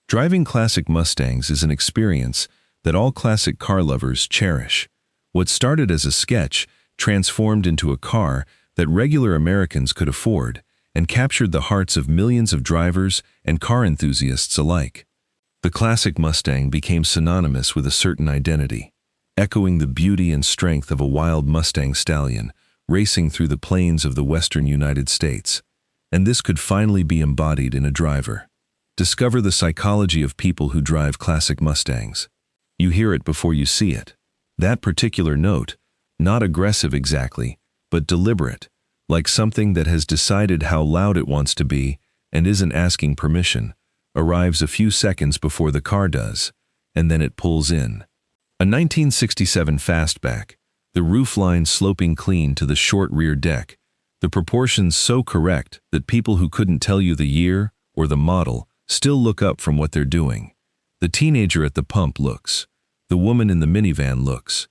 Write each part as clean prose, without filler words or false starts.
Driving classic Mustangs is an experience that all classic car lovers cherish. What started as a sketch transformed into a car that regular Americans could afford and captured the hearts of millions of drivers and car enthusiasts alike. The classic Mustang became synonymous with a certain identity, echoing the beauty and strength of a wild Mustang stallion racing through the plains of the western United States. And this could finally be embodied in a driver. Discover the psychology of people who drive classic Mustangs. You hear it before you see it. That particular note, not aggressive exactly, but deliberate, like something that has decided how loud it wants to be and isn't asking permission, arrives a few seconds before the car does, and then it pulls in. A 1967 fastback, the roofline sloping clean to the short rear deck, the proportions so correct that people who couldn't tell you the year or the model still look up from what they're doing. The teenager at the pump looks. The woman in the minivan looks.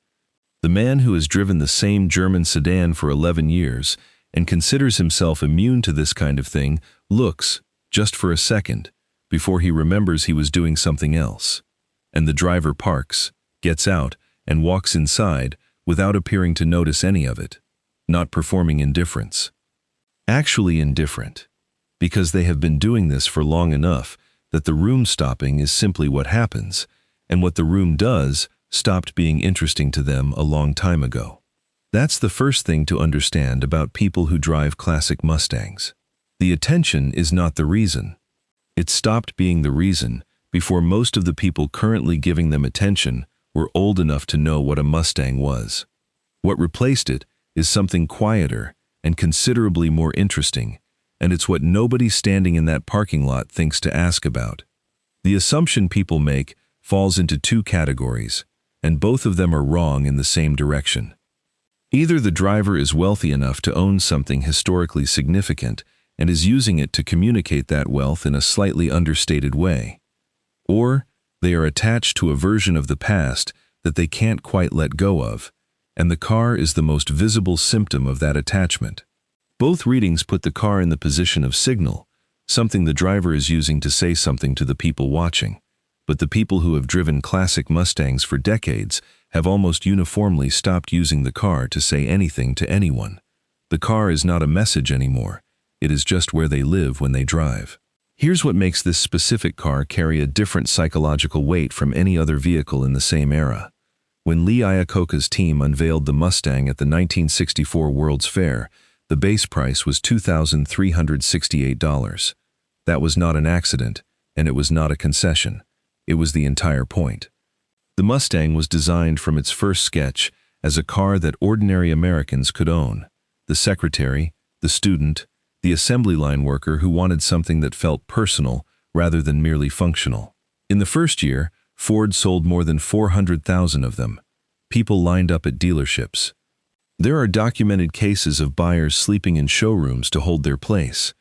The man who has driven the same German sedan for 11 years and considers himself immune to this kind of thing looks, just for a second, before he remembers he was doing something else. And the driver parks, gets out, and walks inside without appearing to notice any of it, not performing indifference. Actually indifferent, because they have been doing this for long enough that the room stopping is simply what happens, and what the room does stopped being interesting to them a long time ago. That's the first thing to understand about people who drive classic Mustangs. The attention is not the reason. It stopped being the reason before most of the people currently giving them attention were old enough to know what a Mustang was. What replaced it is something quieter and considerably more interesting, and it's what nobody standing in that parking lot thinks to ask about. The assumption people make falls into two categories, and both of them are wrong in the same direction. Either the driver is wealthy enough to own something historically significant and is using it to communicate that wealth in a slightly understated way, or they are attached to a version of the past that they can't quite let go of, and the car is the most visible symptom of that attachment. Both readings put the car in the position of signal, something the driver is using to say something to the people watching. But the people who have driven classic Mustangs for decades have almost uniformly stopped using the car to say anything to anyone. The car is not a message anymore. It is just where they live when they drive. Here's what makes this specific car carry a different psychological weight from any other vehicle in the same era. When Lee Iacocca's team unveiled the Mustang at the 1964 World's Fair, the base price was $2,368. That was not an accident, and it was not a concession. It was the entire point. The Mustang was designed from its first sketch as a car that ordinary Americans could own. The secretary, the student, the assembly line worker who wanted something that felt personal rather than merely functional. In the first year, Ford sold more than 400,000 of them. People lined up at dealerships. There are documented cases of buyers sleeping in showrooms to hold their place.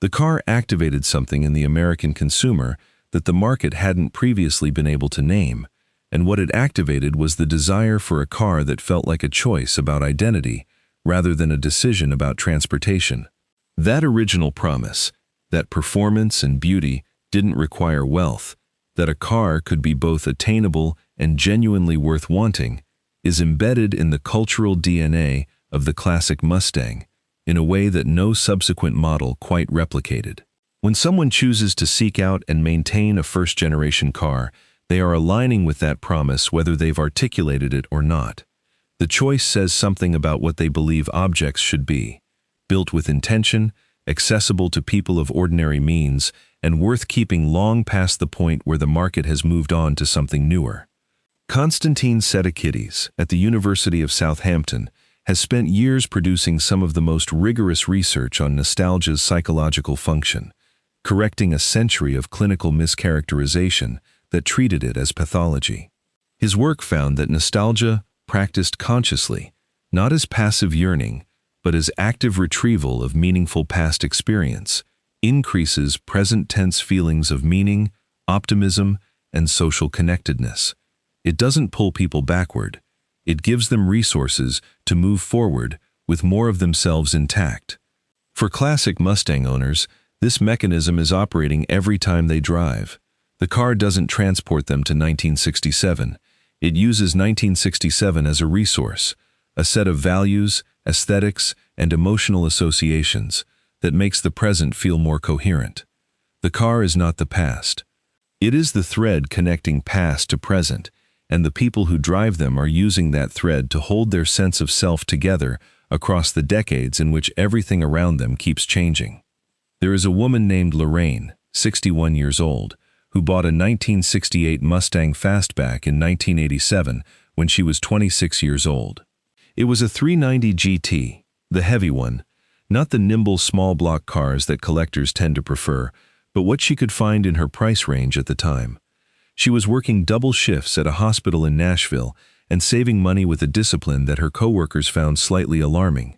The car activated something in the American consumer that the market hadn't previously been able to name, and what it activated was the desire for a car that felt like a choice about identity rather than a decision about transportation. That original promise, that performance and beauty didn't require wealth, that a car could be both attainable and genuinely worth wanting, is embedded in the cultural DNA of the classic Mustang in a way that no subsequent model quite replicated. When someone chooses to seek out and maintain a first-generation car, they are aligning with that promise whether they've articulated it or not. The choice says something about what they believe objects should be: built with intention, accessible to people of ordinary means, and worth keeping long past the point where the market has moved on to something newer. Konstantin Sedekidis at the University of Southampton has spent years producing some of the most rigorous research on nostalgia's psychological function, correcting a century of clinical mischaracterization that treated it as pathology. His work found that nostalgia, practiced consciously, not as passive yearning, but as active retrieval of meaningful past experience, increases present-tense feelings of meaning, optimism, and social connectedness. It doesn't pull people backward. It gives them resources to move forward with more of themselves intact. For classic Mustang owners, this mechanism is operating every time they drive. The car doesn't transport them to 1967. It uses 1967 as a resource, a set of values, aesthetics, and emotional associations that makes the present feel more coherent. The car is not the past. It is the thread connecting past to present, and the people who drive them are using that thread to hold their sense of self together across the decades in which everything around them keeps changing. There is a woman named Lorraine, 61 years old, who bought a 1968 Mustang Fastback in 1987 when she was 26 years old. It was a 390 GT, the heavy one, not the nimble small block cars that collectors tend to prefer, but what she could find in her price range at the time. She was working double shifts at a hospital in Nashville and saving money with a discipline that her coworkers found slightly alarming.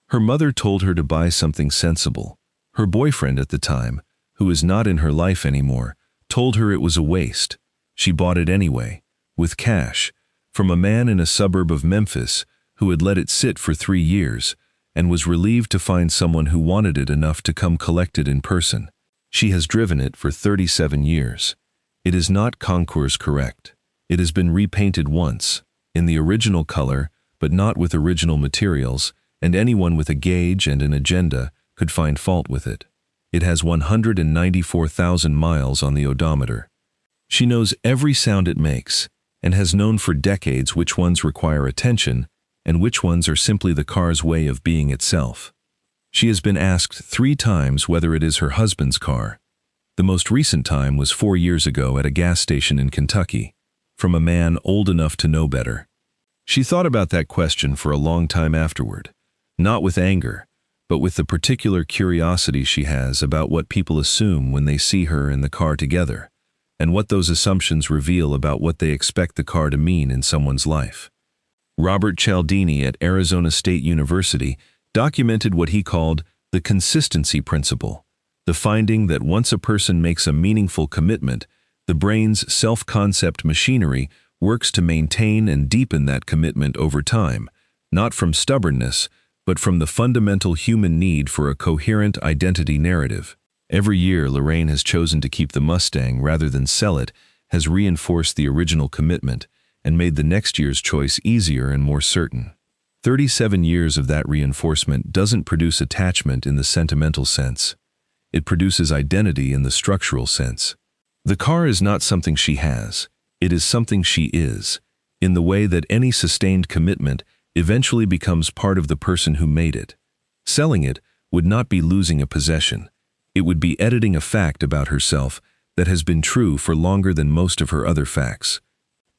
Her mother told her to buy something sensible. Her boyfriend at the time, who is not in her life anymore, told her it was a waste. She bought it anyway, with cash, from a man in a suburb of Memphis who had let it sit for 3 years and was relieved to find someone who wanted it enough to come collect it in person. She has driven it for 37 years. It is not concours correct. It has been repainted once, in the original color, but not with original materials, and anyone with a gauge and an agenda could find fault with it. It has 194,000 miles on the odometer. She knows every sound it makes, and has known for decades which ones require attention and which ones are simply the car's way of being itself. She has been asked 3 times whether it is her husband's car. The most recent time was 4 years ago at a gas station in Kentucky, from a man old enough to know better. She thought about that question for a long time afterward, not with anger, but with the particular curiosity she has about what people assume when they see her in the car together, and what those assumptions reveal about what they expect the car to mean in someone's life. Robert Cialdini at Arizona State University documented what he called the consistency principle, the finding that once a person makes a meaningful commitment, the brain's self-concept machinery works to maintain and deepen that commitment over time, not from stubbornness, but from the fundamental human need for a coherent identity narrative. Every year, Lorraine has chosen to keep the Mustang rather than sell it, has reinforced the original commitment, and made the next year's choice easier and more certain. 37 years of that reinforcement doesn't produce attachment in the sentimental sense. It produces identity in the structural sense. The car is not something she has. It is something she is, in the way that any sustained commitment eventually becomes part of the person who made it. Selling it would not be losing a possession. It would be editing a fact about herself that has been true for longer than most of her other facts.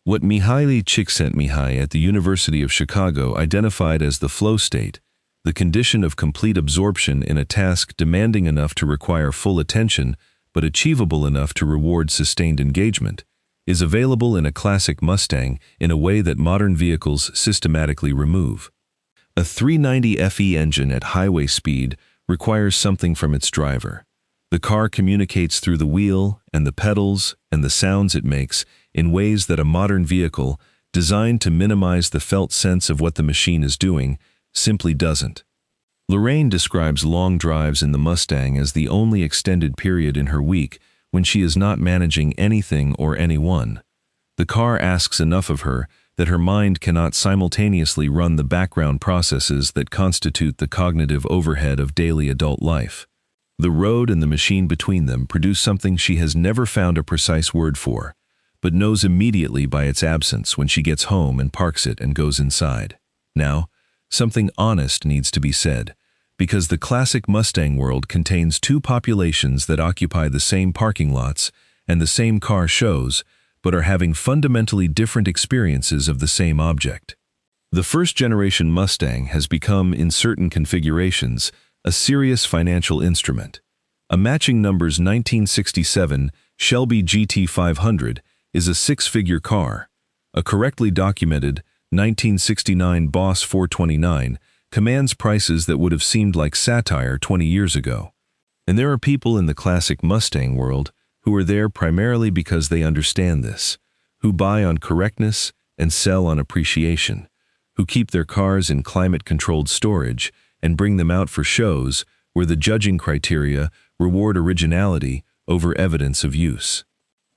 What Mihaly Csikszentmihalyi at the University of Chicago identified as the flow state, the condition of complete absorption in a task demanding enough to require full attention but achievable enough to reward sustained engagement, is available in a classic Mustang in a way that modern vehicles systematically remove. A 390 FE engine at highway speed requires something from its driver. The car communicates through the wheel and the pedals and the sounds it makes in ways that a modern vehicle, designed to minimize the felt sense of what the machine is doing, simply doesn't. Lorraine describes long drives in the Mustang as the only extended period in her week when she is not managing anything or anyone. The car asks enough of her that her mind cannot simultaneously run the background processes that constitute the cognitive overhead of daily adult life. The road and the machine between them produce something she has never found a precise word for, but knows immediately by its absence when she gets home and parks it and goes inside. Now, something honest needs to be said, because the classic Mustang world contains 2 populations that occupy the same parking lots and the same car shows, but are having fundamentally different experiences of the same object. The first-generation Mustang has become, in certain configurations, a serious financial instrument. A matching number's 1967 Shelby GT500 is a 6-figure car. A correctly documented 1969 Boss 429 commands prices that would have seemed like satire 20 years ago. And there are people in the classic Mustang world who are there primarily because they understand this, who buy on correctness and sell on appreciation, who keep their cars in climate-controlled storage and bring them out for shows where the judging criteria reward originality over evidence of use.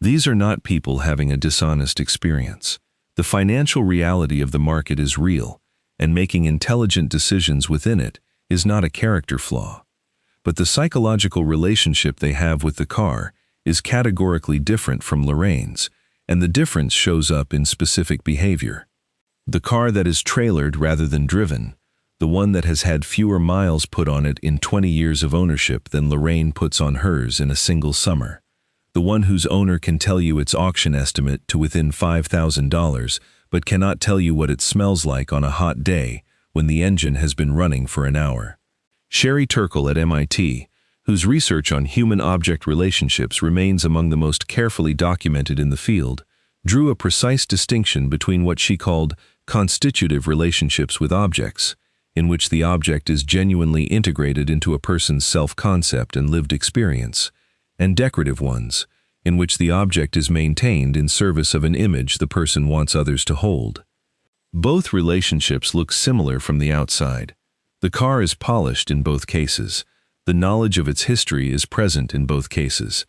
These are not people having a dishonest experience. The financial reality of the market is real, and making intelligent decisions within it is not a character flaw. But the psychological relationship they have with the car is categorically different from Lorraine's, and the difference shows up in specific behavior. The car that is trailered rather than driven, the one that has had fewer miles put on it in 20 years of ownership than Lorraine puts on hers in a single summer. The one whose owner can tell you its auction estimate to within $5,000, but cannot tell you what it smells like on a hot day when the engine has been running for an hour. Sherry Turkle at MIT, whose research on human-object relationships remains among the most carefully documented in the field, drew a precise distinction between what she called constitutive relationships with objects, in which the object is genuinely integrated into a person's self-concept and lived experience, and decorative ones, in which the object is maintained in service of an image the person wants others to hold. Both relationships look similar from the outside. The car is polished in both cases. The knowledge of its history is present in both cases.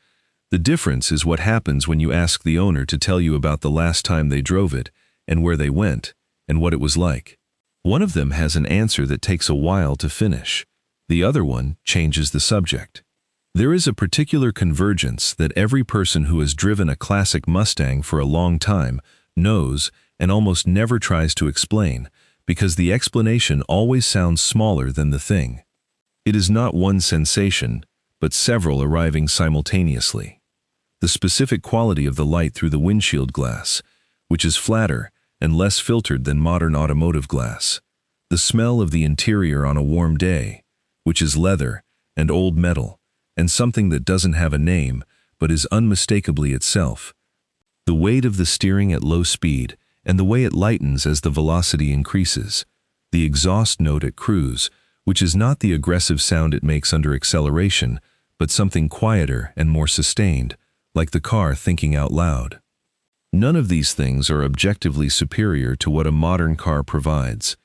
The difference is what happens when you ask the owner to tell you about the last time they drove it, and where they went, and what it was like. One of them has an answer that takes a while to finish. The other one changes the subject. There is a particular convergence that every person who has driven a classic Mustang for a long time knows and almost never tries to explain, because the explanation always sounds smaller than the thing. It is not one sensation, but several arriving simultaneously. The specific quality of the light through the windshield glass, which is flatter and less filtered than modern automotive glass. The smell of the interior on a warm day, which is leather and old metal, and something that doesn't have a name but is unmistakably itself. The weight of the steering at low speed and the way it lightens as the velocity increases. The exhaust note at cruise, which is not the aggressive sound it makes under acceleration, but something quieter and more sustained, like the car thinking out loud. None of these things are objectively superior to what a modern car provides.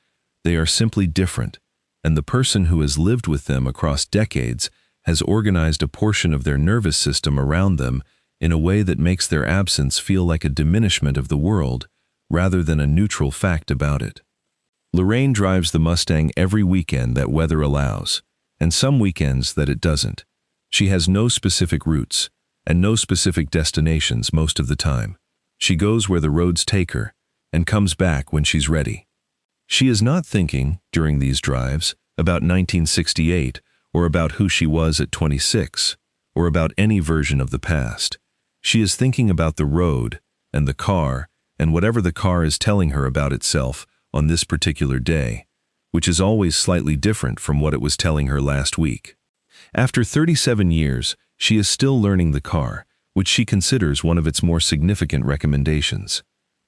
They are simply different, and the person who has lived with them across decades has organized a portion of their nervous system around them in a way that makes their absence feel like a diminishment of the world rather than a neutral fact about it. Lorraine drives the Mustang every weekend that weather allows, and some weekends that it doesn't. She has no specific routes and no specific destinations most of the time. She goes where the roads take her and comes back when she's ready. She is not thinking, during these drives, about 1968 or about who she was at 26 or about any version of the past. She is thinking about the road and the car and whatever the car is telling her about itself on this particular day, which is always slightly different from what it was telling her last week. After 37 years, she is still learning the car, which she considers one of its more significant recommendations.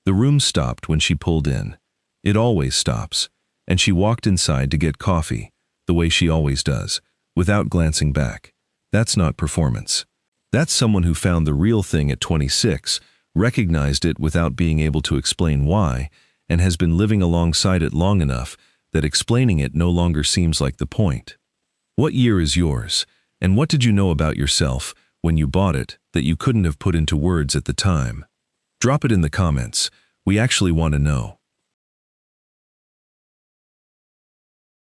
The room stopped when she pulled in. It always stops, and she walked inside to get coffee, the way she always does, without glancing back. That's not performance. That's someone who found the real thing at 26, recognized it without being able to explain why, and has been living alongside it long enough that explaining it no longer seems like the point. What year is yours, and what did you know about yourself when you bought it that you couldn't have put into words at the time? Drop it in the comments. We actually want to know.